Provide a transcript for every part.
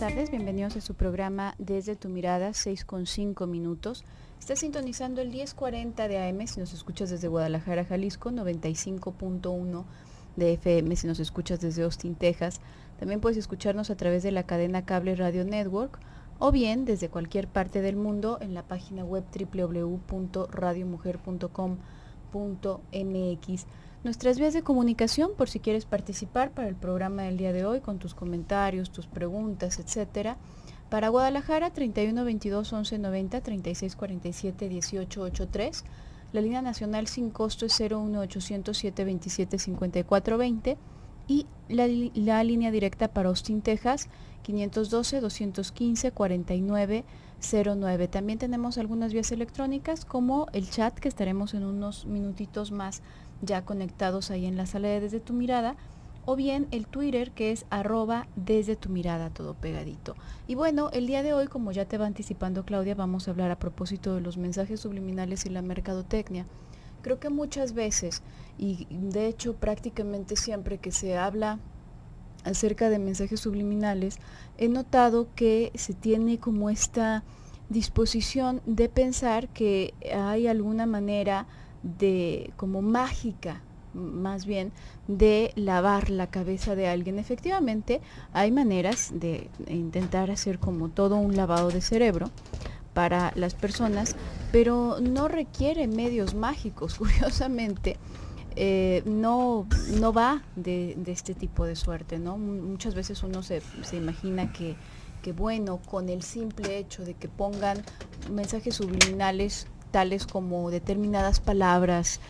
tardes, bienvenidos a su programa Desde tu Mirada, 6:05. Está sintonizando el 1040 de AM si nos escuchas desde Guadalajara, Jalisco, 95.1 de FM si nos escuchas desde Austin, Texas. También puedes escucharnos a través de la cadena Cable Radio Network o bien desde cualquier parte del mundo en la página web www.radiomujer.com.mx. Nuestras vías de comunicación, por si quieres participar para el programa del día de hoy con tus comentarios, tus preguntas, etcétera. Para Guadalajara, 31 22 11 90, 36 47 18 83. La línea nacional sin costo es 01 800 727 54 20 y la línea directa para Austin, Texas, 512 215 49 09. También tenemos algunas vías electrónicas como el chat, que estaremos en unos minutitos más ya conectados ahí en la sala de Desde tu Mirada, o bien el Twitter, que es @Desde tu Mirada, todo pegadito. Y bueno, el día de hoy, como ya te va anticipando Claudia, vamos a hablar a propósito de los mensajes subliminales y la mercadotecnia. Creo que muchas veces, y de hecho prácticamente siempre que se habla acerca de mensajes subliminales, he notado que se tiene como esta disposición de pensar que hay alguna manera de, como mágica, más bien, de lavar la cabeza de alguien. Efectivamente, hay maneras de intentar hacer como todo un lavado de cerebro para las personas, pero no requiere medios mágicos. Curiosamente, no va de este tipo de suerte, ¿no? Muchas veces uno se imagina que bueno, con el simple hecho de que pongan mensajes subliminales tales como determinadas palabras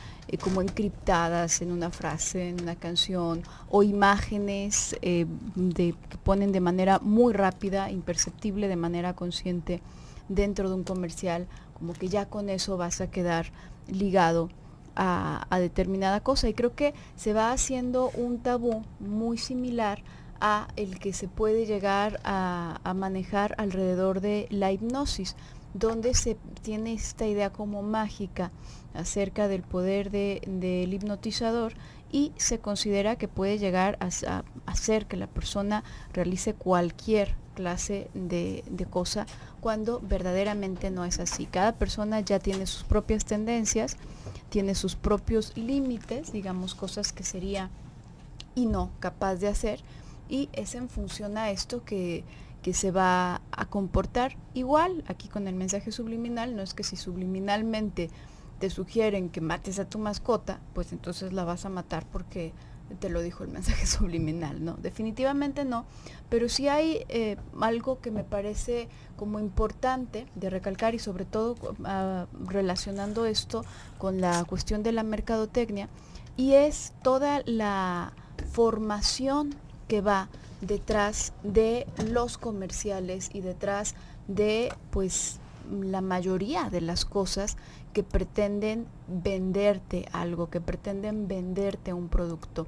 como encriptadas en una frase, en una canción, o imágenes que ponen de manera muy rápida, imperceptible, de manera consciente dentro de un comercial, como que ya con eso vas a quedar ligado a determinada cosa. Y creo que se va haciendo un tabú muy similar a el que se puede llegar a manejar alrededor de la hipnosis, donde se tiene esta idea como mágica acerca del poder del hipnotizador, y se considera que puede llegar a hacer que la persona realice cualquier clase de cosa, cuando verdaderamente no es así. Cada persona ya tiene sus propias tendencias, tiene sus propios límites, digamos, cosas que sería y no capaz de hacer, y es en función a esto que se va a comportar. Igual aquí con el mensaje subliminal, no es que si subliminalmente te sugieren que mates a tu mascota, pues entonces la vas a matar porque te lo dijo el mensaje subliminal, ¿no? Definitivamente no, pero sí hay algo que me parece como importante de recalcar, y sobre todo relacionando esto con la cuestión de la mercadotecnia, y es toda la formación que va detrás de los comerciales y detrás de, pues, la mayoría de las cosas que pretenden venderte algo, que pretenden venderte un producto.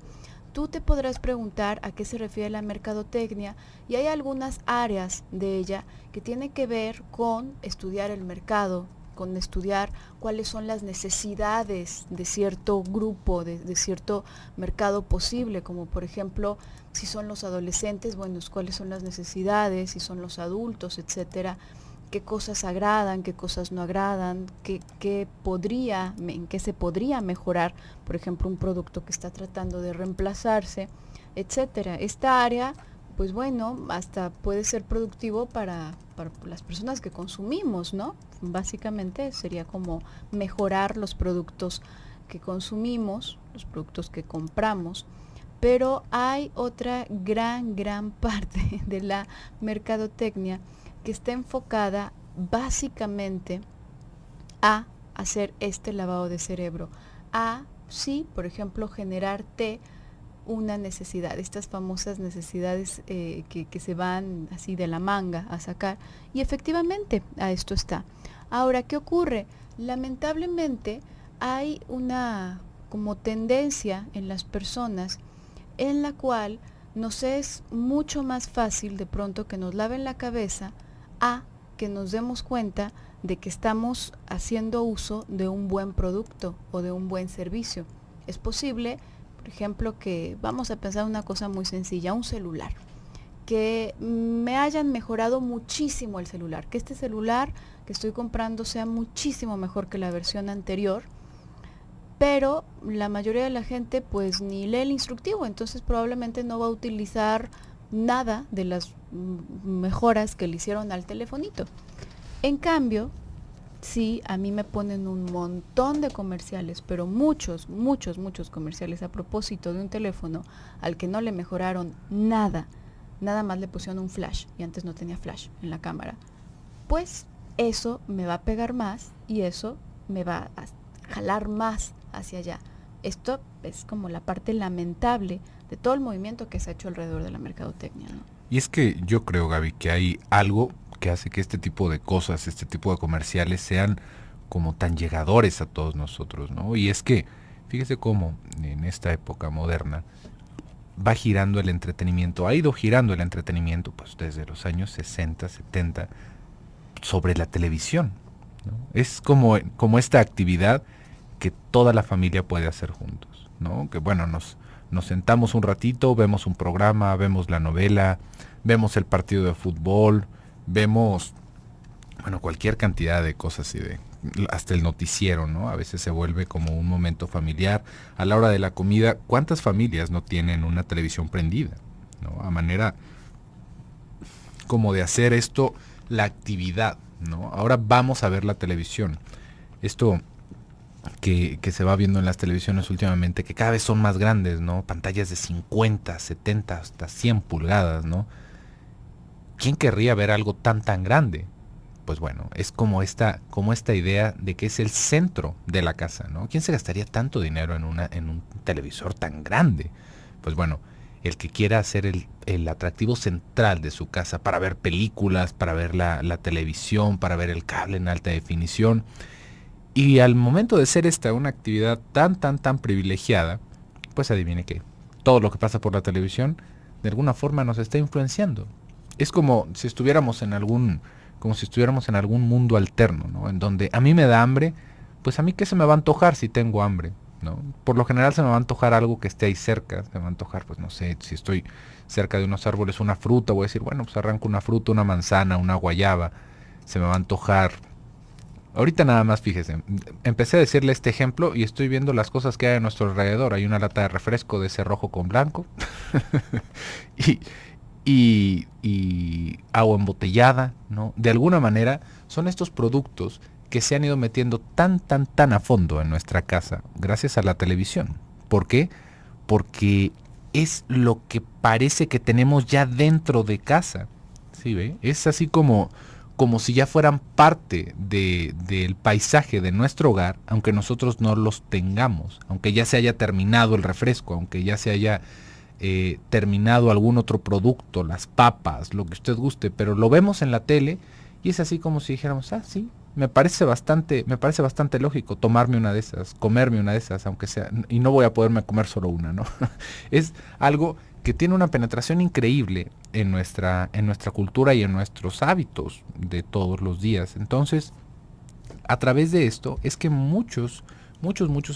Tú te podrás preguntar a qué se refiere la mercadotecnia, y hay algunas áreas de ella que tienen que ver con estudiar el mercado, con estudiar cuáles son las necesidades de cierto grupo, de cierto mercado posible, como por ejemplo, si son los adolescentes, bueno, cuáles son las necesidades, si son los adultos, etcétera, qué cosas agradan, qué cosas no agradan, en qué se podría mejorar, por ejemplo, un producto que está tratando de reemplazarse, etcétera. Esta área, pues bueno, hasta puede ser productivo para las personas que consumimos, ¿no? Básicamente sería como mejorar los productos que consumimos, los productos que compramos. Pero hay otra gran parte de la mercadotecnia que está enfocada básicamente a hacer este lavado de cerebro, a, sí, por ejemplo, generarte una necesidad, estas famosas necesidades que se van así de la manga a sacar, y efectivamente a esto está. Ahora, ¿qué ocurre? Lamentablemente hay una como tendencia en las personas en la cual nos es mucho más fácil de pronto que nos laven la cabeza a que nos demos cuenta de que estamos haciendo uso de un buen producto o de un buen servicio. Es posible, por ejemplo, que vamos a pensar una cosa muy sencilla, un celular. que me hayan mejorado muchísimo el celular, que este celular que estoy comprando sea muchísimo mejor que la versión anterior, pero la mayoría de la gente pues ni lee el instructivo, entonces probablemente no va a utilizar nada de las mejoras que le hicieron al telefonito. En cambio, sí, a mí me ponen un montón de comerciales, pero muchos comerciales a propósito de un teléfono al que no le mejoraron nada, nada más le pusieron un flash y antes no tenía flash en la cámara. Pues eso me va a pegar más y eso me va a jalar más hacia allá. Esto es como la parte lamentable de todo el movimiento que se ha hecho alrededor de la mercadotecnia, ¿no? Y es que yo creo, Gaby, que hay algo que hace que este tipo de cosas, este tipo de comerciales sean como tan llegadores a todos nosotros, ¿no? Y es que, fíjese cómo en esta época moderna va girando el entretenimiento, ha ido girando el entretenimiento pues desde los años 60, 70 sobre la televisión, ¿no? Es como esta actividad que toda la familia puede hacer juntos, ¿no? Que bueno, nos sentamos un ratito, vemos un programa, vemos la novela, vemos el partido de fútbol, vemos, bueno, cualquier cantidad de cosas y hasta el noticiero, ¿no? A veces se vuelve como un momento familiar. A la hora de la comida, ¿cuántas familias no tienen una televisión prendida, ¿no? A manera como de hacer esto la actividad, ¿no? Ahora vamos a ver la televisión. Esto que se va viendo en las televisiones últimamente, que cada vez son más grandes, ¿no? Pantallas de 50, 70, hasta 100 pulgadas, ¿no? ¿Quién querría ver algo tan grande? Pues bueno, es como esta idea de que es el centro de la casa, ¿no? ¿Quién se gastaría tanto dinero en un televisor tan grande? Pues bueno, el que quiera hacer el atractivo central de su casa para ver películas, para ver la televisión, para ver el cable en alta definición. Y al momento de ser esta una actividad tan privilegiada, pues adivine que todo lo que pasa por la televisión de alguna forma nos está influenciando. Es como si estuviéramos en algún mundo alterno, ¿no? En donde a mí me da hambre, pues a mí qué se me va a antojar si tengo hambre, ¿no? Por lo general se me va a antojar algo que esté ahí cerca, se me va a antojar, pues no sé, si estoy cerca de unos árboles, una fruta, voy a decir, bueno, pues arranco una fruta, una manzana, una guayaba, se me va a antojar. Ahorita nada más, fíjese, empecé a decirle este ejemplo y estoy viendo las cosas que hay a nuestro alrededor. Hay una lata de refresco de ese rojo con blanco y agua embotellada, ¿no? De alguna manera son estos productos que se han ido metiendo tan a fondo en nuestra casa gracias a la televisión. ¿Por qué? Porque es lo que parece que tenemos ya dentro de casa. ¿Sí ve? Es así como si ya fueran parte del paisaje de nuestro hogar, aunque nosotros no los tengamos, aunque ya se haya terminado el refresco, aunque ya se haya terminado algún otro producto, las papas, lo que usted guste, pero lo vemos en la tele y es así como si dijéramos, sí, me parece bastante lógico tomarme una de esas, comerme una de esas, aunque sea, y no voy a poderme comer solo una, ¿no? Es algo que tiene una penetración increíble en nuestra cultura y en nuestros hábitos de todos los días. Entonces, a través de esto es que muchos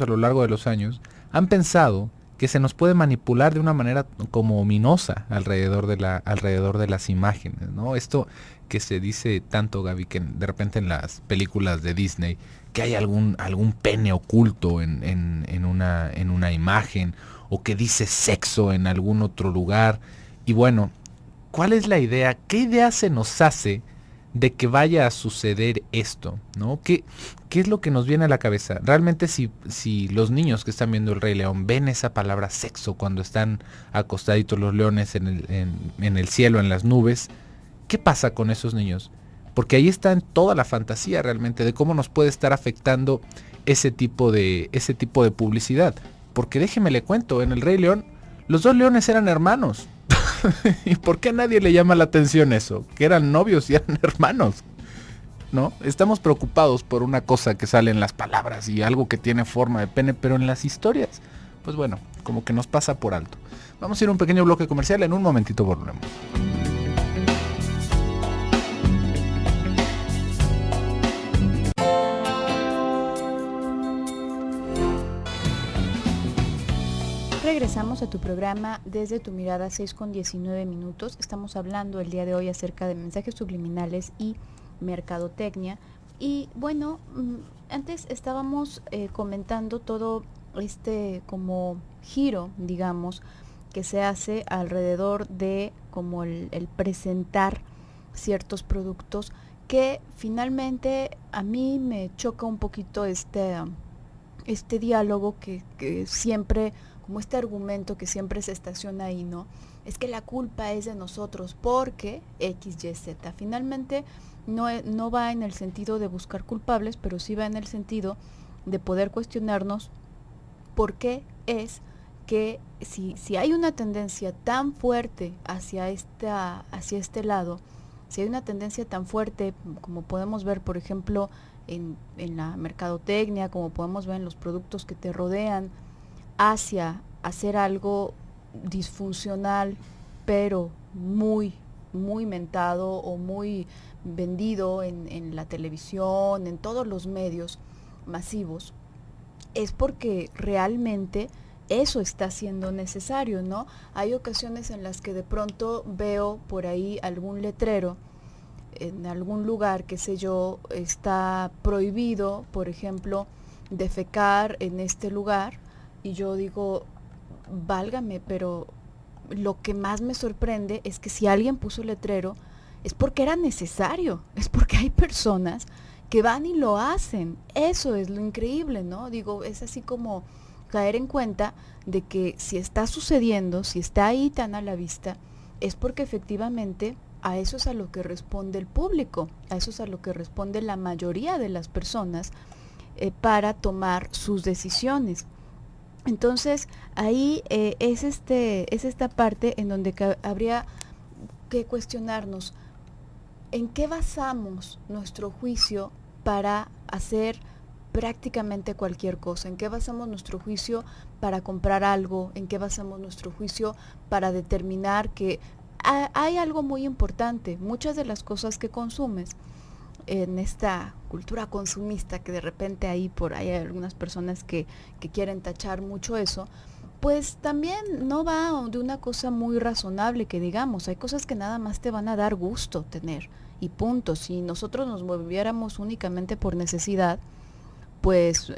a lo largo de los años han pensado que se nos puede manipular de una manera como ominosa alrededor de las imágenes, ¿no? Esto que se dice tanto, Gaby, que de repente en las películas de Disney, que hay algún pene oculto en una imagen, o que dice sexo en algún otro lugar. Y bueno, ¿cuál es la idea? ¿Qué idea se nos hace de que vaya a suceder esto, ¿no? ¿Qué es lo que nos viene a la cabeza? Realmente si los niños que están viendo El Rey León ven esa palabra sexo cuando están acostaditos los leones en el cielo, en las nubes, ¿qué pasa con esos niños? Porque ahí está en toda la fantasía realmente de cómo nos puede estar afectando ese tipo de publicidad. Porque déjeme le cuento, en El Rey León, los dos leones eran hermanos. ¿Y por qué a nadie le llama la atención eso? Que eran novios y eran hermanos, ¿no? Estamos preocupados por una cosa que sale en las palabras y algo que tiene forma de pene, pero en las historias, pues bueno, como que nos pasa por alto. Vamos a ir a un pequeño bloque comercial, en un momentito volvemos. Regresamos a tu programa Desde tu Mirada, 6:19. Estamos hablando el día de hoy acerca de mensajes subliminales y mercadotecnia. Y bueno, antes estábamos comentando todo este como giro, digamos, que se hace alrededor de como el presentar ciertos productos, que finalmente a mí me choca un poquito este diálogo que siempre, como este argumento que siempre se estaciona ahí, ¿no? Es que la culpa es de nosotros porque X, Y, Z. Finalmente no va en el sentido de buscar culpables, pero sí va en el sentido de poder cuestionarnos por qué es que si hay una tendencia tan fuerte hacia este lado, si hay una tendencia tan fuerte como podemos ver, por ejemplo, en la mercadotecnia, como podemos ver en los productos que te rodean, hacia hacer algo disfuncional, pero muy, muy mentado o muy vendido en la televisión, en todos los medios masivos, es porque realmente eso está siendo necesario, ¿no? Hay ocasiones en las que de pronto veo por ahí algún letrero en algún lugar, qué sé yo, está prohibido, por ejemplo, defecar en este lugar, y yo digo, válgame, pero lo que más me sorprende es que si alguien puso el letrero es porque era necesario, es porque hay personas que van y lo hacen. Eso es lo increíble, ¿no? Digo, es así como caer en cuenta de que si está sucediendo, si está ahí tan a la vista, es porque efectivamente a eso es a lo que responde el público, a eso es a lo que responde la mayoría de las personas para tomar sus decisiones. Entonces ahí es esta parte en donde habría que cuestionarnos en qué basamos nuestro juicio para hacer prácticamente cualquier cosa, en qué basamos nuestro juicio para comprar algo, en qué basamos nuestro juicio para determinar que hay algo muy importante. Muchas de las cosas que consumes en esta cultura consumista, que de repente hay algunas personas que quieren tachar mucho eso, pues también no va de una cosa muy razonable, que digamos, hay cosas que nada más te van a dar gusto tener y punto. Si nosotros nos moviéramos únicamente por necesidad, pues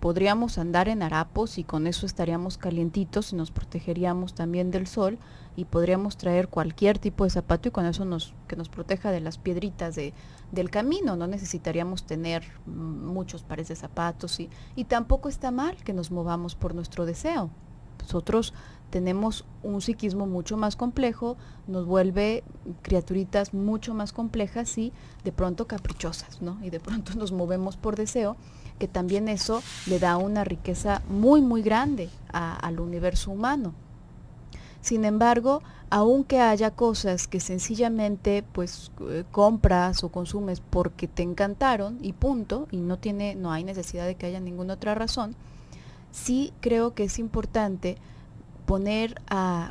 podríamos andar en harapos y con eso estaríamos calientitos y nos protegeríamos también del sol, y podríamos traer cualquier tipo de zapato y con eso que nos proteja de las piedritas del camino. No necesitaríamos tener muchos pares de zapatos, y tampoco está mal que nos movamos por nuestro deseo. Nosotros tenemos un psiquismo mucho más complejo, nos vuelve criaturitas mucho más complejas y de pronto caprichosas, ¿no? Y de pronto nos movemos por deseo, que también eso le da una riqueza muy, muy grande al universo humano. Sin embargo, aunque haya cosas que sencillamente pues compras o consumes porque te encantaron y punto, y no hay necesidad de que haya ninguna otra razón, sí creo que es importante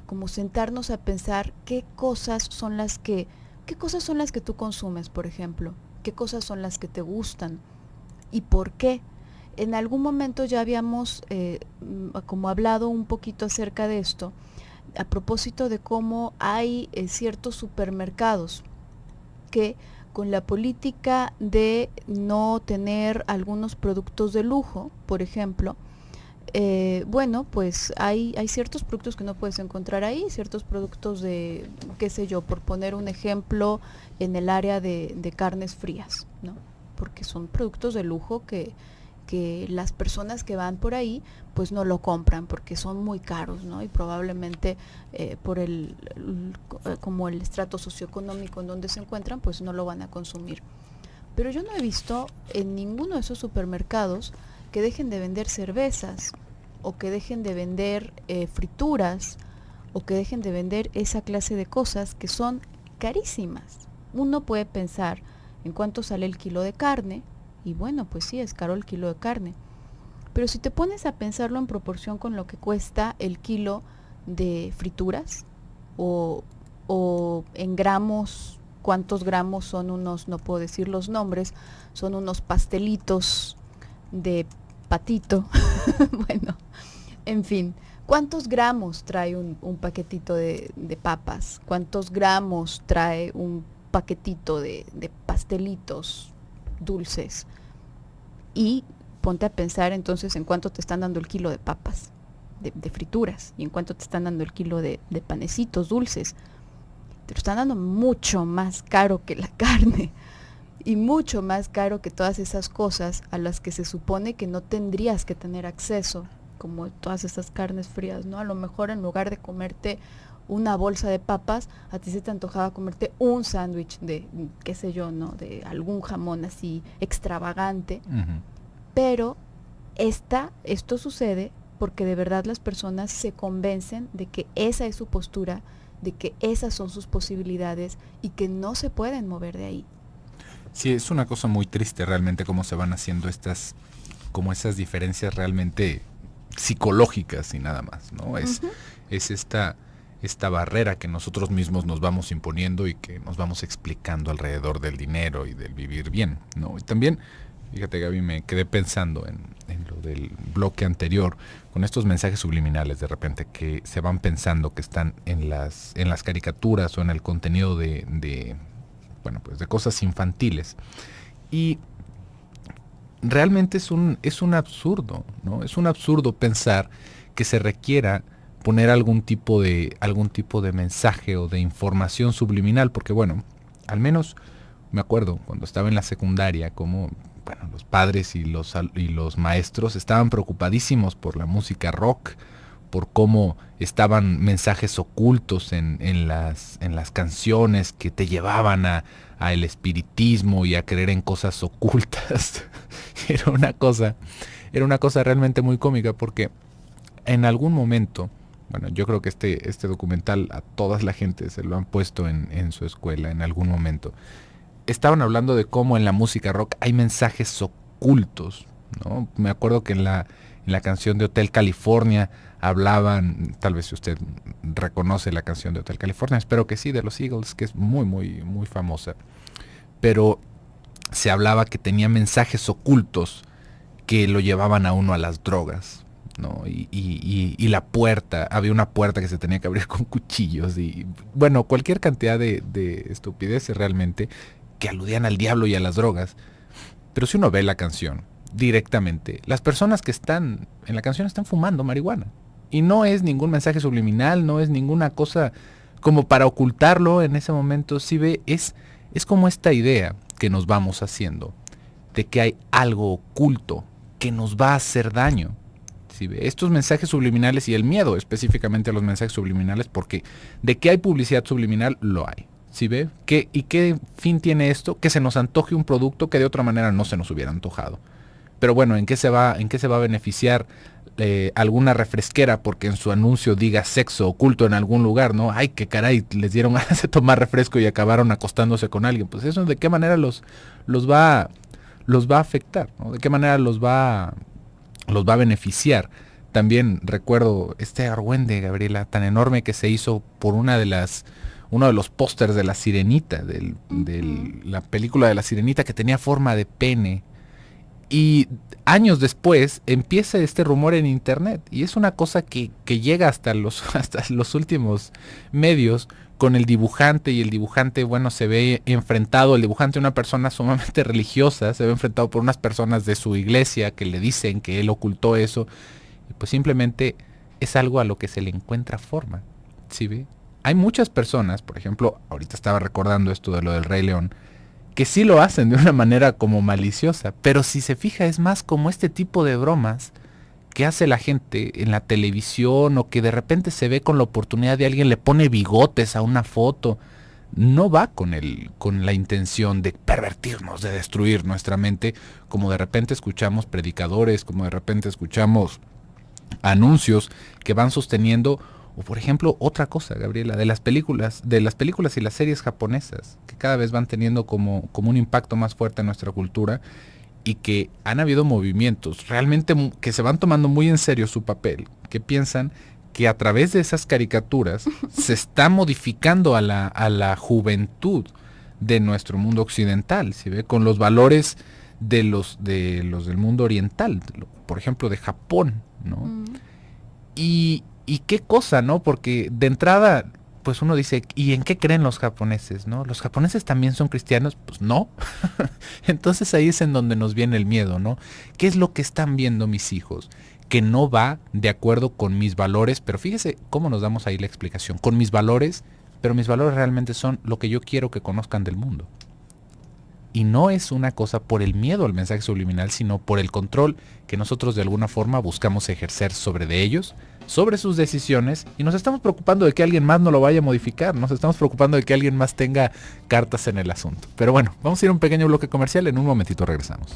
como sentarnos a pensar qué cosas son las que tú consumes, por ejemplo, qué cosas son las que te gustan y por qué. En algún momento ya habíamos como hablado un poquito acerca de esto, a propósito de cómo hay ciertos supermercados que con la política de no tener algunos productos de lujo, por ejemplo, bueno, pues hay ciertos productos que no puedes encontrar ahí, ciertos productos de, qué sé yo, por poner un ejemplo, en el área de carnes frías, ¿no? Porque son productos de lujo que las personas que van por ahí pues no lo compran porque son muy caros, ¿no? Y probablemente por como el estrato socioeconómico en donde se encuentran, pues no lo van a consumir. Pero yo no he visto en ninguno de esos supermercados que dejen de vender cervezas, o que dejen de vender frituras, o que dejen de vender esa clase de cosas que son carísimas. Uno puede pensar en cuánto sale el kilo de carne, y bueno, pues sí, es caro el kilo de carne. Pero si te pones a pensarlo en proporción con lo que cuesta el kilo de frituras, o en gramos, cuántos gramos son unos, no puedo decir los nombres, son unos pastelitos de patito. Bueno, En fin, ¿cuántos gramos trae un paquetito de papas? ¿Cuántos gramos trae un paquetito de pastelitos dulces? Y ponte a pensar entonces en cuánto te están dando el kilo de papas, de frituras, y en cuánto te están dando el kilo de panecitos dulces. Te lo están dando mucho más caro que la carne y mucho más caro que todas esas cosas a las que se supone que no tendrías que tener acceso, como todas estas carnes frías, ¿no? A lo mejor en lugar de comerte una bolsa de papas, a ti se te antojaba comerte un sándwich de, qué sé yo, ¿no? De algún jamón así extravagante. Ujú. Pero esto sucede porque de verdad las personas se convencen de que esa es su postura, de que esas son sus posibilidades y que no se pueden mover de ahí. Sí, es una cosa muy triste realmente cómo se van haciendo como esas diferencias realmente psicológicas y nada más, ¿no? Es esta barrera que nosotros mismos nos vamos imponiendo y que nos vamos explicando alrededor del dinero y del vivir bien, ¿no? Y también, fíjate, Gaby, me quedé pensando en lo del bloque anterior, con estos mensajes subliminales de repente que se van pensando que están en las caricaturas o en el contenido de cosas infantiles. Y realmente es un absurdo, ¿no? Es un absurdo pensar que se requiera poner algún tipo de mensaje o de información subliminal, porque bueno, al menos me acuerdo cuando estaba en la secundaria, como los padres y los maestros estaban preocupadísimos por la música rock, por cómo estaban mensajes ocultos en las canciones que te llevaban a el espiritismo y a creer en cosas ocultas. Era una cosa realmente muy cómica, porque en algún momento, yo creo que este documental a toda la gente se lo han puesto en su escuela en algún momento. Estaban hablando de cómo en la música rock hay mensajes ocultos, ¿no? Me acuerdo que en la canción de Hotel California hablaban, tal vez si usted reconoce la canción de Hotel California, espero que sí, de los Eagles, que es muy, muy, muy famosa. Pero se hablaba que tenía mensajes ocultos que lo llevaban a uno a las drogas, ¿no? Y la puerta, había una puerta que se tenía que abrir con cuchillos y, cualquier cantidad de estupideces realmente que aludían al diablo y a las drogas. Pero si uno ve la canción directamente, las personas que están en la canción están fumando marihuana. Y no es ningún mensaje subliminal, no es ninguna cosa como para ocultarlo en ese momento. Si ve, es como esta idea que nos vamos haciendo de que hay algo oculto que nos va a hacer daño. ¿Sí ve? Estos mensajes subliminales y el miedo específicamente a los mensajes subliminales, porque de que hay publicidad subliminal, lo hay. ¿Sí ve? ¿Y qué fin tiene esto? Que se nos antoje un producto que de otra manera no se nos hubiera antojado. Pero bueno, ¿en qué se va a beneficiar alguna refresquera porque en su anuncio diga sexo oculto en algún lugar, ¿no? Ay, qué caray, les dieron ganas de tomar refresco y acabaron acostándose con alguien. Pues eso, ¿de qué manera los va a afectar, ¿no? ¿De qué manera los va a beneficiar? También recuerdo este argüende, Gabriela, tan enorme que se hizo por uno de los pósters de La Sirenita, de la película de La Sirenita, que tenía forma de pene. Y años después empieza este rumor en internet, y es una cosa que llega hasta los últimos medios con el dibujante, y el dibujante, se ve enfrentado, el dibujante, una persona sumamente religiosa, se ve enfrentado por unas personas de su iglesia que le dicen que él ocultó eso, y pues simplemente es algo a lo que se le encuentra forma, ¿sí ve? Hay muchas personas, por ejemplo, ahorita estaba recordando esto de lo del Rey León, que sí lo hacen de una manera como maliciosa, pero si se fija es más como este tipo de bromas que hace la gente en la televisión, o que de repente se ve con la oportunidad de alguien le pone bigotes a una foto. No va con la intención de pervertirnos, de destruir nuestra mente, como de repente escuchamos predicadores, como de repente escuchamos anuncios que van sosteniendo. O por ejemplo, otra cosa, Gabriela, de las películas y las series japonesas, que cada vez van teniendo como un impacto más fuerte en nuestra cultura, y que han habido movimientos realmente que se van tomando muy en serio su papel, que piensan que a través de esas caricaturas se está modificando a la juventud de nuestro mundo occidental, ¿sí ve? Con los valores de los del mundo oriental, por ejemplo de Japón, ¿no? Y qué cosa, ¿no? Porque de entrada, pues uno dice, ¿y en qué creen los japoneses, no? ¿Los japoneses también son cristianos? Pues no. Entonces ahí es en donde nos viene el miedo, ¿no? ¿Qué es lo que están viendo mis hijos? Que no va de acuerdo con mis valores, pero fíjese cómo nos damos ahí la explicación. Con mis valores, pero mis valores realmente son lo que yo quiero que conozcan del mundo. Y no es una cosa por el miedo al mensaje subliminal, sino por el control que nosotros de alguna forma buscamos ejercer sobre de ellos, sobre sus decisiones, y nos estamos preocupando de que alguien más no lo vaya a modificar, nos estamos preocupando de que alguien más tenga cartas en el asunto. Pero bueno, vamos a ir a un pequeño bloque comercial, en un momentito regresamos.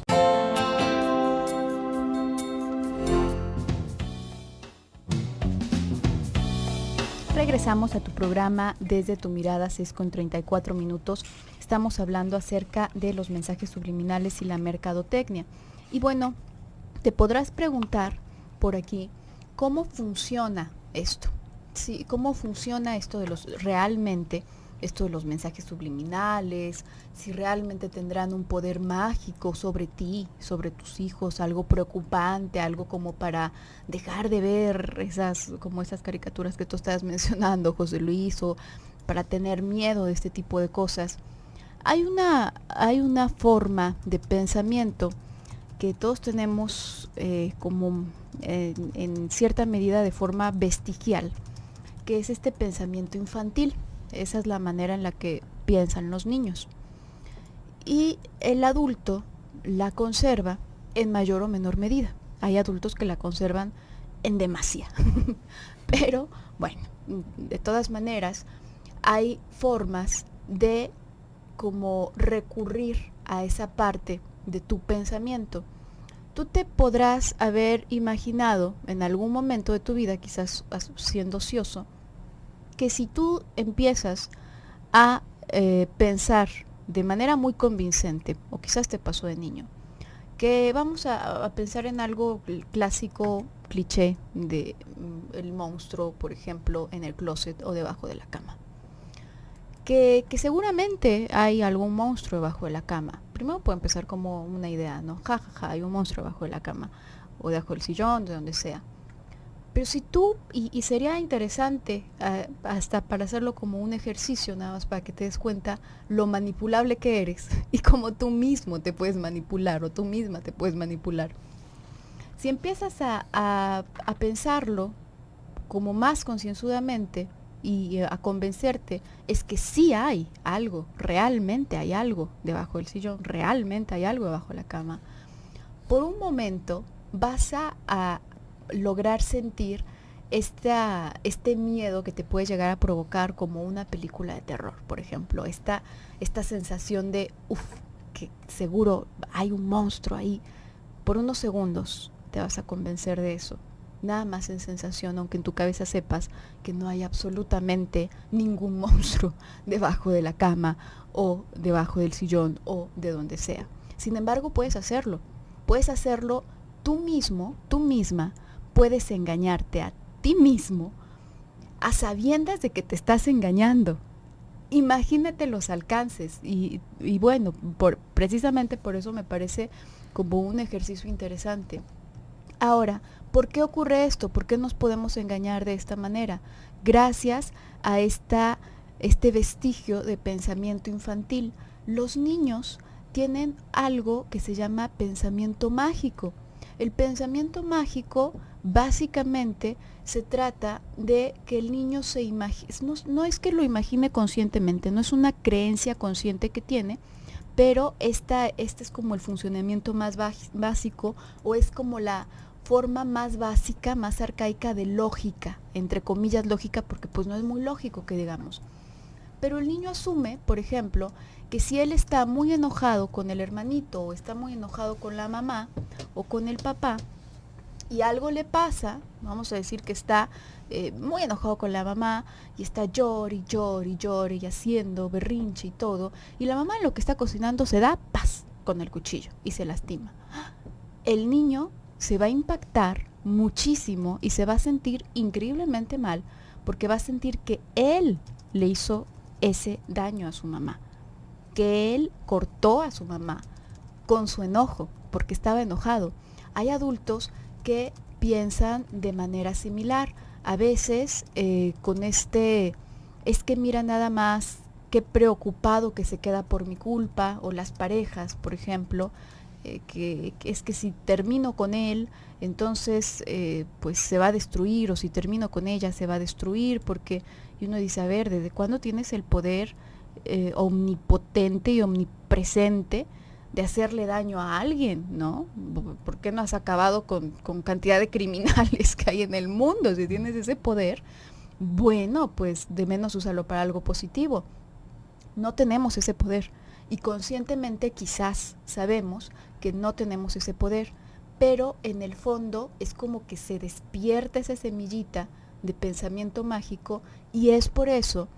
Regresamos a tu programa Desde tu Mirada, 6:34. Estamos hablando acerca de los mensajes subliminales y la mercadotecnia. Y bueno, te podrás preguntar por aquí, ¿cómo funciona esto? Sí, ¿cómo funciona esto de esto de los mensajes subliminales? Si realmente tendrán un poder mágico sobre ti, sobre tus hijos, algo preocupante, algo como para dejar de ver esas caricaturas que tú estabas mencionando, José Luis, o para tener miedo de este tipo de cosas. Hay una forma de pensamiento que todos tenemos en cierta medida de forma vestigial, que es este pensamiento infantil. Esa es la manera en la que piensan los niños. Y el adulto la conserva en mayor o menor medida. Hay adultos que la conservan en demasía. Pero bueno, de todas maneras, hay formas de como recurrir a esa parte de tu pensamiento. Tú te podrás haber imaginado en algún momento de tu vida, quizás siendo ocioso, que si tú empiezas a pensar de manera muy convincente, o quizás te pasó de niño, que vamos a pensar en algo clásico, cliché, de el monstruo, por ejemplo, en el closet o debajo de la cama. Que seguramente hay algún monstruo debajo de la cama. Primero puede empezar como una idea, ¿no? Ja, ja, ja, hay un monstruo debajo de la cama, o debajo del sillón, de donde sea. Pero si tú, y sería interesante hasta para hacerlo como un ejercicio, nada más para que te des cuenta lo manipulable que eres y cómo tú mismo te puedes manipular o tú misma te puedes manipular. Si empiezas a pensarlo como más concienzudamente y a convencerte, es que sí hay algo, realmente hay algo debajo del sillón, realmente hay algo debajo de la cama. Por un momento vas a lograr sentir este miedo que te puede llegar a provocar como una película de terror, por ejemplo, esta sensación de, que seguro hay un monstruo ahí. Por unos segundos te vas a convencer de eso, nada más en sensación, aunque en tu cabeza sepas que no hay absolutamente ningún monstruo debajo de la cama o debajo del sillón o de donde sea. Sin embargo, puedes hacerlo tú mismo, tú misma. Puedes engañarte a ti mismo a sabiendas de que te estás engañando. Imagínate los alcances y bueno, precisamente por eso me parece como un ejercicio interesante. Ahora, ¿por qué ocurre esto? ¿Por qué nos podemos engañar de esta manera? Gracias a este vestigio de pensamiento infantil. Los niños tienen algo que se llama pensamiento mágico. El pensamiento mágico básicamente se trata de que el niño se imagine, no es que lo imagine conscientemente, no es una creencia consciente que tiene, pero este es como el funcionamiento más básico, o es como la forma más básica, más arcaica de lógica, entre comillas lógica, porque pues no es muy lógico que digamos. Pero el niño asume, por ejemplo, que si él está muy enojado con el hermanito, o está muy enojado con la mamá o con el papá, y algo le pasa, vamos a decir que está muy enojado con la mamá y está llore y haciendo berrinche y todo, y la mamá en lo que está cocinando se da paz con el cuchillo y se lastima. El niño se va a impactar muchísimo y se va a sentir increíblemente mal, porque va a sentir que él le hizo ese daño a su mamá, que él cortó a su mamá con su enojo, porque estaba enojado. Hay adultos que piensan de manera similar. A veces con es que mira nada más qué preocupado que se queda por mi culpa, o las parejas, por ejemplo, que es que si termino con él, entonces pues se va a destruir, o si termino con ella se va a destruir, porque, y uno dice, a ver, ¿desde cuándo tienes el poder omnipotente y omnipresente de hacerle daño a alguien, ¿no? ¿Por qué no has acabado con cantidad de criminales que hay en el mundo? Si tienes ese poder, bueno, pues de menos úsalo para algo positivo. No tenemos ese poder, y conscientemente quizás sabemos que no tenemos ese poder, pero en el fondo es como que se despierta esa semillita de pensamiento mágico, y es por eso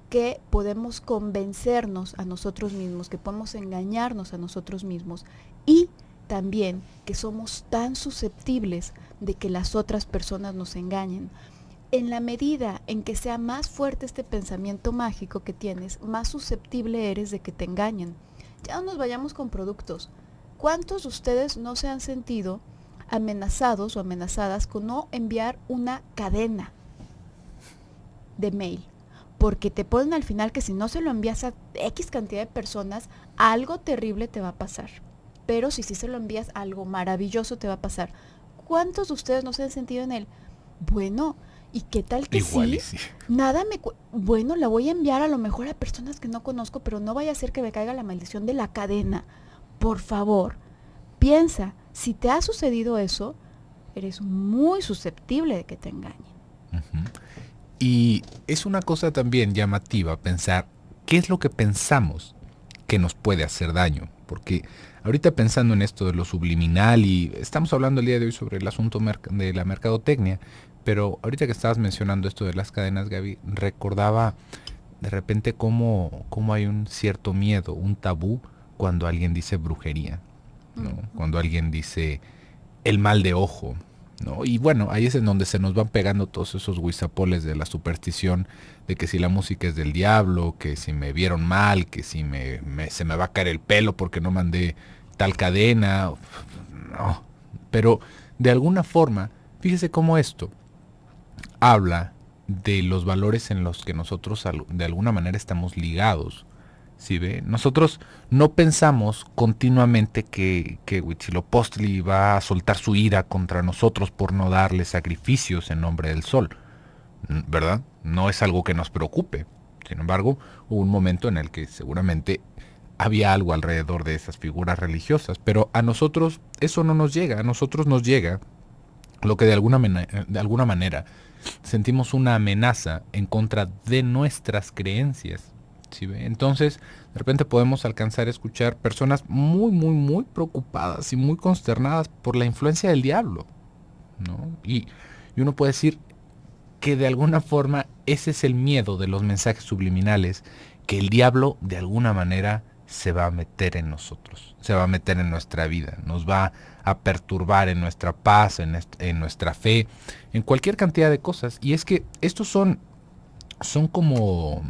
que podemos convencernos a nosotros mismos, que podemos engañarnos a nosotros mismos, y también que somos tan susceptibles de que las otras personas nos engañen. En la medida en que sea más fuerte este pensamiento mágico que tienes, más susceptible eres de que te engañen. Ya no nos vayamos con productos. ¿Cuántos de ustedes no se han sentido amenazados o amenazadas con no enviar una cadena de mail? Porque te ponen al final que si no se lo envías a X cantidad de personas, algo terrible te va a pasar. Pero si sí se lo envías, algo maravilloso te va a pasar. ¿Cuántos de ustedes no se han sentido en él? Bueno, ¿y qué tal que Igual sí? y sí. Bueno, la voy a enviar a lo mejor a personas que no conozco, pero no vaya a ser que me caiga la maldición de la cadena. Por favor, piensa, si te ha sucedido eso, eres muy susceptible de que te engañen. Ujú. Y es una cosa también llamativa pensar qué es lo que pensamos que nos puede hacer daño. Porque ahorita pensando en esto de lo subliminal, y estamos hablando el día de hoy sobre el asunto de la mercadotecnia, pero ahorita que estabas mencionando esto de las cadenas, Gaby, recordaba de repente cómo hay un cierto miedo, un tabú cuando alguien dice brujería, ¿no? Cuando alguien dice el mal de ojo, ¿no? Y bueno, ahí es en donde se nos van pegando todos esos guisapoles de la superstición, de que si la música es del diablo, que si me vieron mal, que si se me va a caer el pelo porque no mandé tal cadena, no. Pero de alguna forma, fíjese cómo esto habla de los valores en los que nosotros de alguna manera estamos ligados. ¿Sí ve? Nosotros no pensamos continuamente que Huitzilopochtli va a soltar su ira contra nosotros por no darle sacrificios en nombre del sol, ¿verdad? No es algo que nos preocupe. Sin embargo, hubo un momento en el que seguramente había algo alrededor de esas figuras religiosas, pero a nosotros eso no nos llega. A nosotros nos llega lo que de alguna manera sentimos una amenaza en contra de nuestras creencias. ¿Sí ve? Entonces, de repente podemos alcanzar a escuchar personas muy preocupadas y muy consternadas por la influencia del diablo, ¿no? Y uno puede decir que de alguna forma ese es el miedo de los mensajes subliminales, que el diablo de alguna manera se va a meter en nosotros, se va a meter en nuestra vida, nos va a perturbar en nuestra paz, en nuestra fe, en cualquier cantidad de cosas. Y es que estos son como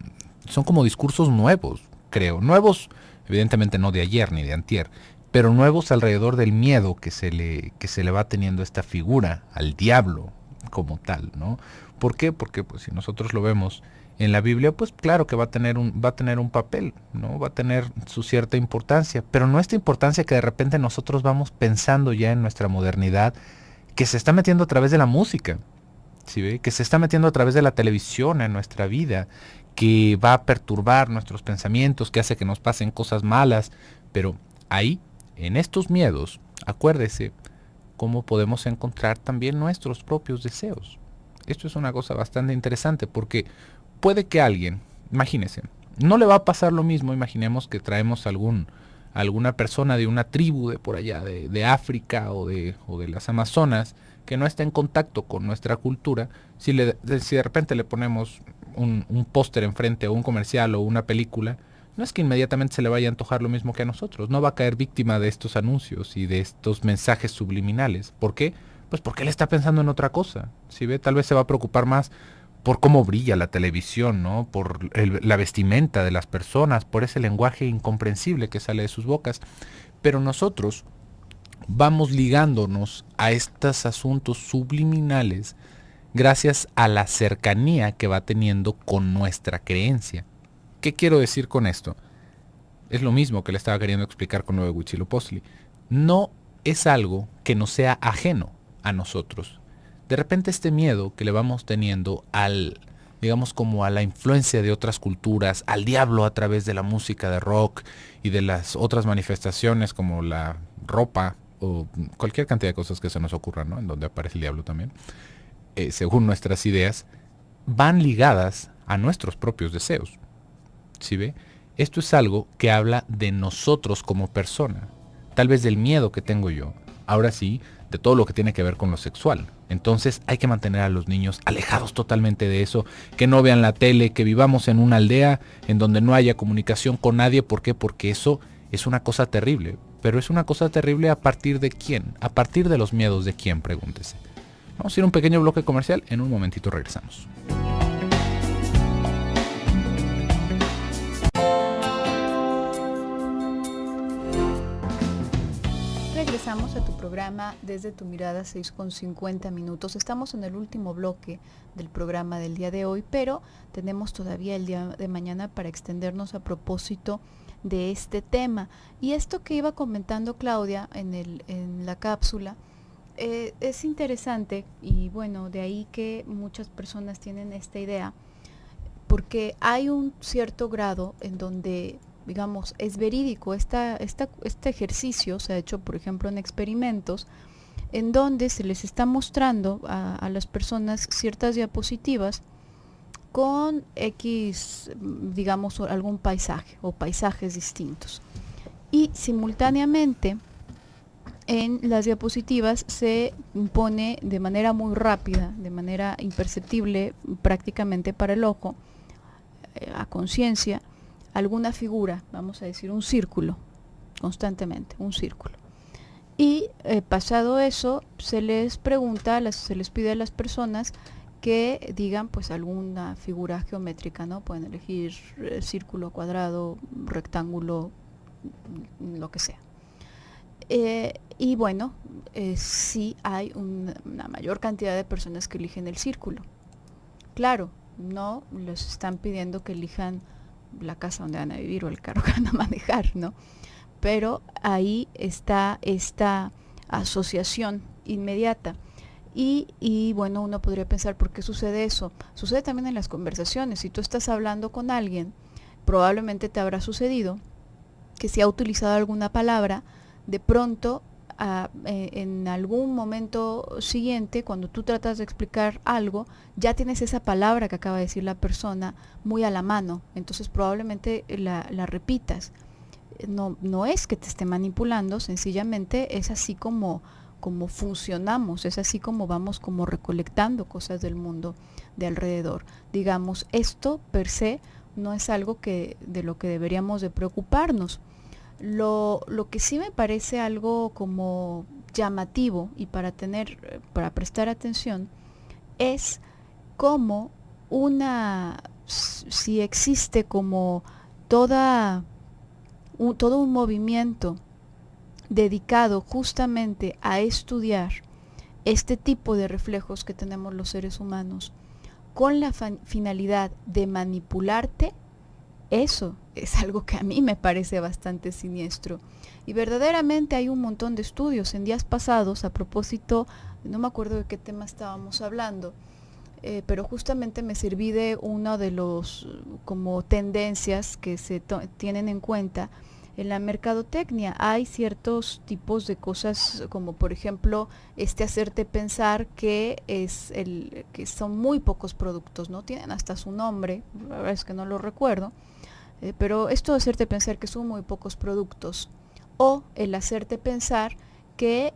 discursos nuevos, creo. Nuevos, evidentemente no de ayer ni de antier, pero nuevos alrededor del miedo que se le va teniendo a esta figura, al diablo como tal, ¿no? ¿Por qué? Porque pues si nosotros lo vemos en la Biblia, pues claro que va a tener un papel, ¿no? Va a tener su cierta importancia, pero no esta importancia que de repente nosotros vamos pensando ya en nuestra modernidad, que se está metiendo a través de la música, ¿sí ve? Que se está metiendo a través de la televisión en nuestra vida, que va a perturbar nuestros pensamientos, que hace que nos pasen cosas malas. Pero ahí, en estos miedos, acuérdese cómo podemos encontrar también nuestros propios deseos. Esto es una cosa bastante interesante, porque puede que alguien, imagínese, no le va a pasar lo mismo. Imaginemos que traemos alguna persona de una tribu de por allá, de África o de las Amazonas, que no está en contacto con nuestra cultura. Si de repente le ponemos un póster enfrente o un comercial o una película, no es que inmediatamente se le vaya a antojar lo mismo que a nosotros. No va a caer víctima de estos anuncios y de estos mensajes subliminales. ¿Por qué? Pues porque él está pensando en otra cosa. ¿Sí ve? Tal vez se va a preocupar más por cómo brilla la televisión, ¿no? Por la vestimenta de las personas, por ese lenguaje incomprensible que sale de sus bocas. Pero nosotros, vamos ligándonos a estos asuntos subliminales gracias a la cercanía que va teniendo con nuestra creencia. ¿Qué quiero decir con esto? Es lo mismo que le estaba queriendo explicar con lo de Huitzilopochtli. No es algo que nos sea ajeno a nosotros. De repente este miedo que le vamos teniendo al, digamos, como a la influencia de otras culturas, al diablo a través de la música de rock y de las otras manifestaciones como la ropa o cualquier cantidad de cosas que se nos ocurran, ¿no? En donde aparece el diablo también, según nuestras ideas, van ligadas a nuestros propios deseos. ¿Sí ve? Esto es algo que habla de nosotros como persona, tal vez del miedo que tengo yo, ahora sí, de todo lo que tiene que ver con lo sexual. Entonces hay que mantener a los niños alejados totalmente de eso, que no vean la tele, que vivamos en una aldea en donde no haya comunicación con nadie. ¿Por qué? Porque eso es una cosa terrible. Pero es una cosa terrible a partir de quién, a partir de los miedos de quién, pregúntese. Vamos a ir a un pequeño bloque comercial, en un momentito regresamos. Regresamos a tu programa Desde tu Mirada, 6:50. Estamos en el último bloque del programa del día de hoy, pero tenemos todavía el día de mañana para extendernos a propósito de este tema. Y esto que iba comentando Claudia en la cápsula, es interesante, y bueno, de ahí que muchas personas tienen esta idea, porque hay un cierto grado en donde, digamos, es verídico. Este ejercicio se ha hecho, por ejemplo, en experimentos en donde se les está mostrando a las personas ciertas diapositivas con X, digamos, algún paisaje o paisajes distintos. Y simultáneamente en las diapositivas se pone de manera muy rápida, de manera imperceptible prácticamente para el ojo, a conciencia, alguna figura, vamos a decir un círculo, constantemente, un círculo. Y pasado eso, se les pregunta, se les pide a las personas que digan pues alguna figura geométrica, ¿no? Pueden elegir círculo, cuadrado, rectángulo, lo que sea. Y bueno, sí hay una mayor cantidad de personas que eligen el círculo. Claro, no les están pidiendo que elijan la casa donde van a vivir o el carro que van a manejar, ¿no? Pero ahí está esta asociación inmediata. Y bueno, uno podría pensar, ¿por qué sucede eso? Sucede también en las conversaciones. Si tú estás hablando con alguien, probablemente te habrá sucedido que si ha utilizado alguna palabra, de pronto en algún momento siguiente, cuando tú tratas de explicar algo, ya tienes esa palabra que acaba de decir la persona muy a la mano, entonces probablemente la repitas. No es que te esté manipulando, sencillamente es así como funcionamos, es así como vamos como recolectando cosas del mundo de alrededor. Digamos, esto per se no es algo de lo que deberíamos de preocuparnos. Lo que sí me parece algo como llamativo y para prestar atención es cómo si existe como todo un movimiento dedicado justamente a estudiar este tipo de reflejos que tenemos los seres humanos con la finalidad de manipularte. Eso es algo que a mí me parece bastante siniestro. Y verdaderamente hay un montón de estudios. En días pasados, a propósito, no me acuerdo de qué tema estábamos hablando, pero justamente me serví de uno de los como tendencias que se tienen en cuenta en la mercadotecnia. Hay ciertos tipos de cosas, como por ejemplo hacerte pensar que que son muy pocos productos, ¿no? Tienen hasta su nombre, la verdad es que no lo recuerdo, pero esto de hacerte pensar que son muy pocos productos, o el hacerte pensar que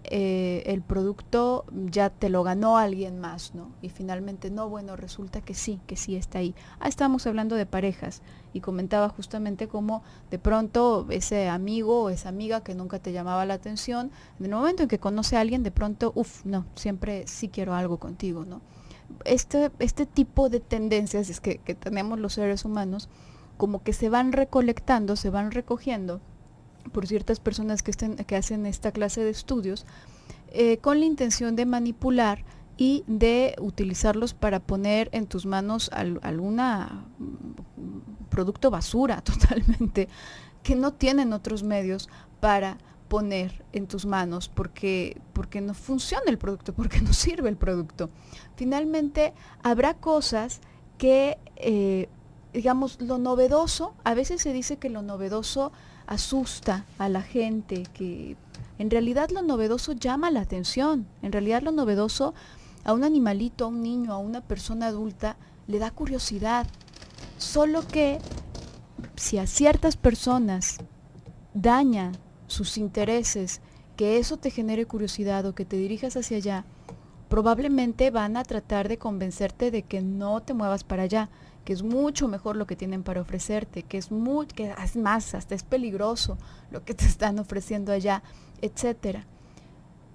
el producto ya te lo ganó alguien más, ¿no? Y finalmente no, bueno, resulta que sí está ahí. Estábamos hablando de parejas y comentaba justamente cómo de pronto ese amigo o esa amiga que nunca te llamaba la atención, en el momento en que conoce a alguien, de pronto, no, siempre sí quiero algo contigo, ¿no? Este tipo de tendencias es que tenemos los seres humanos, como que se van recolectando, se van recogiendo por ciertas personas que hacen esta clase de estudios, con la intención de manipular y de utilizarlos para poner en tus manos alguna producto basura totalmente, que no tienen otros medios para poner en tus manos porque no funciona el producto, porque no sirve el producto. Finalmente, habrá cosas que, digamos, lo novedoso, a veces se dice que lo novedoso asusta a la gente, que en realidad lo novedoso llama la atención, en realidad lo novedoso a un animalito, a un niño, a una persona adulta, le da curiosidad. Solo que si a ciertas personas daña sus intereses, que eso te genere curiosidad o que te dirijas hacia allá, probablemente van a tratar de convencerte de que no te muevas para allá, que es mucho mejor lo que tienen para ofrecerte, que es más, hasta es peligroso lo que te están ofreciendo allá, etcétera.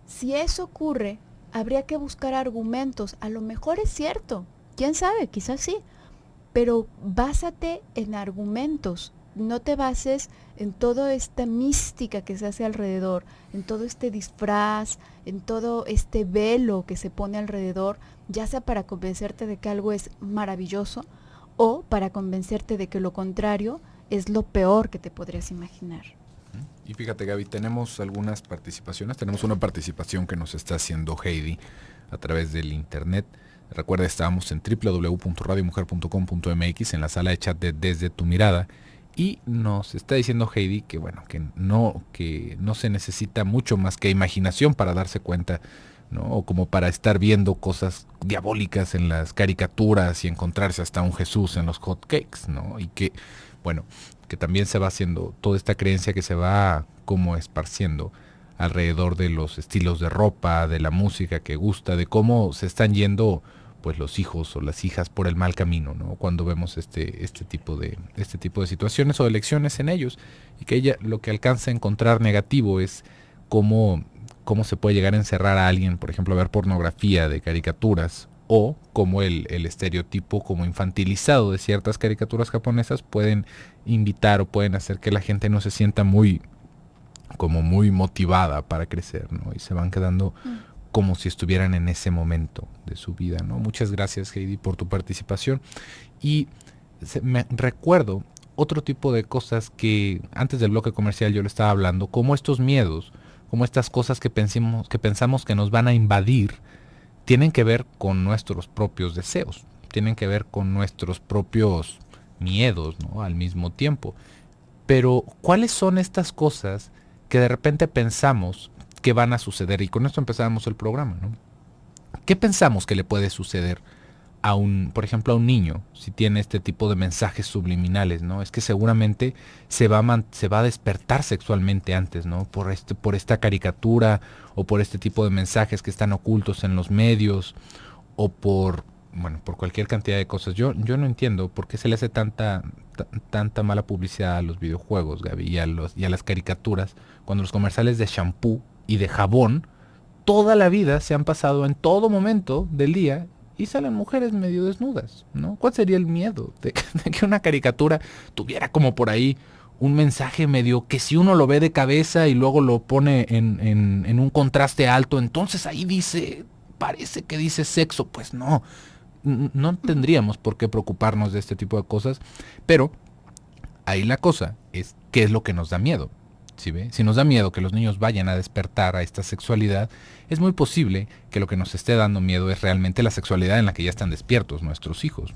Si eso ocurre, habría que buscar argumentos. A lo mejor es cierto, quién sabe, quizás sí, pero básate en argumentos. No te bases en toda esta mística que se hace alrededor, en todo este disfraz, en todo este velo que se pone alrededor, ya sea para convencerte de que algo es maravilloso o para convencerte de que lo contrario es lo peor que te podrías imaginar. Y fíjate, Gaby, tenemos algunas participaciones. Tenemos una participación que nos está haciendo Heidi a través del internet. Recuerda, estamos en www.radiomujer.com.mx en la sala de chat de Desde tu Mirada. Y nos está diciendo Heidi que bueno, que no se necesita mucho más que imaginación para darse cuenta, ¿no? O como para estar viendo cosas diabólicas en las caricaturas y encontrarse hasta un Jesús en los hot cakes, ¿no? Y que, bueno, que también se va haciendo toda esta creencia que se va como esparciendo alrededor de los estilos de ropa, de la música que gusta, de cómo se están yendo pues los hijos o las hijas por el mal camino, ¿no? Cuando vemos este tipo de situaciones o elecciones en ellos, y que ella lo que alcanza a encontrar negativo es cómo se puede llegar a encerrar a alguien, por ejemplo, a ver pornografía de caricaturas, o como el estereotipo como infantilizado de ciertas caricaturas japonesas pueden invitar o pueden hacer que la gente no se sienta muy motivada para crecer, ¿no? Y se van quedando como si estuvieran en ese momento de su vida, ¿no? Muchas gracias, Heidi, por tu participación. Y me recuerdo otro tipo de cosas que antes del bloque comercial yo le estaba hablando, como estos miedos, como estas cosas que pensamos que nos van a invadir, tienen que ver con nuestros propios deseos, tienen que ver con nuestros propios miedos, ¿no? Al mismo tiempo. Pero, ¿cuáles son estas cosas que de repente pensamos que van a suceder? Y con esto empezamos el programa, ¿no? ¿Qué pensamos que le puede suceder a por ejemplo, a un niño si tiene este tipo de mensajes subliminales, ¿no? Es que seguramente se va a despertar sexualmente antes, ¿no? Por esta caricatura o por este tipo de mensajes que están ocultos en los medios o por cualquier cantidad de cosas. Yo no entiendo por qué se le hace tanta mala publicidad a los videojuegos, Gaby, y a las caricaturas, cuando los comerciales de shampoo y de jabón toda la vida se han pasado en todo momento del día y salen mujeres medio desnudas, ¿no? ¿Cuál sería el miedo de que una caricatura tuviera como por ahí un mensaje medio que si uno lo ve de cabeza y luego lo pone en un contraste alto, entonces ahí parece que dice sexo? Pues no tendríamos por qué preocuparnos de este tipo de cosas, pero ahí la cosa es qué es lo que nos da miedo. ¿Sí ve? Si nos da miedo que los niños vayan a despertar a esta sexualidad, es muy posible que lo que nos esté dando miedo es realmente la sexualidad en la que ya están despiertos nuestros hijos.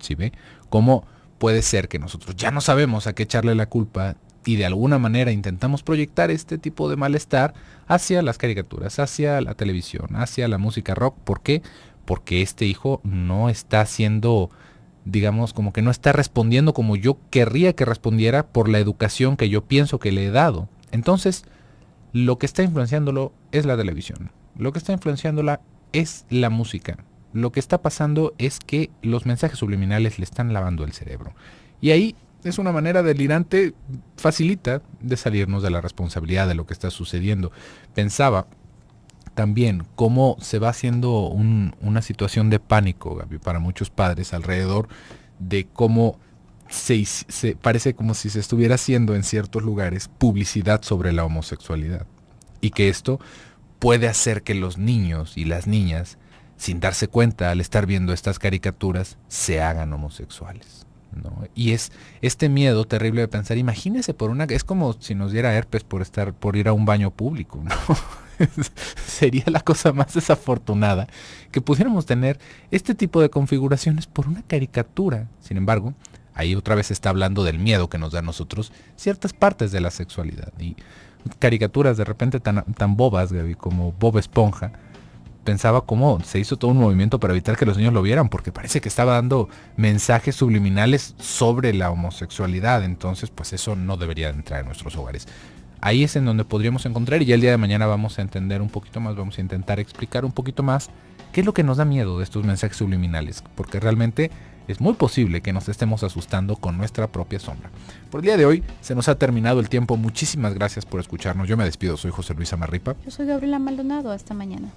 ¿Sí ve? ¿Cómo puede ser que nosotros ya no sabemos a qué echarle la culpa y de alguna manera intentamos proyectar este tipo de malestar hacia las caricaturas, hacia la televisión, hacia la música rock? ¿Por qué? Porque este hijo no está haciendo, digamos, como que no está respondiendo como yo querría que respondiera por la educación que yo pienso que le he dado. Entonces, lo que está influenciándolo es la televisión. Lo que está influenciándola es la música. Lo que está pasando es que los mensajes subliminales le están lavando el cerebro. Y ahí es una manera delirante, facilita de salirnos de la responsabilidad de lo que está sucediendo. Pensaba también cómo se va haciendo una situación de pánico, Gaby, para muchos padres alrededor de cómo parece como si se estuviera haciendo en ciertos lugares publicidad sobre la homosexualidad. Y que esto puede hacer que los niños y las niñas, sin darse cuenta al estar viendo estas caricaturas, se hagan homosexuales, ¿no? Y es este miedo terrible de pensar, imagínese es como si nos diera herpes por ir a un baño público, ¿no? Sería la cosa más desafortunada que pudiéramos tener este tipo de configuraciones por una caricatura. Sin embargo, ahí otra vez se está hablando del miedo que nos da a nosotros ciertas partes de la sexualidad. Y caricaturas de repente tan bobas, Gaby, como Bob Esponja, pensaba cómo se hizo todo un movimiento para evitar que los niños lo vieran, porque parece que estaba dando mensajes subliminales sobre la homosexualidad. Entonces, pues eso no debería entrar en nuestros hogares. Ahí es en donde podríamos encontrar, y ya el día de mañana vamos a entender un poquito más, vamos a intentar explicar un poquito más qué es lo que nos da miedo de estos mensajes subliminales, porque realmente es muy posible que nos estemos asustando con nuestra propia sombra. Por el día de hoy se nos ha terminado el tiempo. Muchísimas gracias por escucharnos. Yo me despido, soy José Luis Amarripa. Yo soy Gabriela Maldonado, hasta mañana.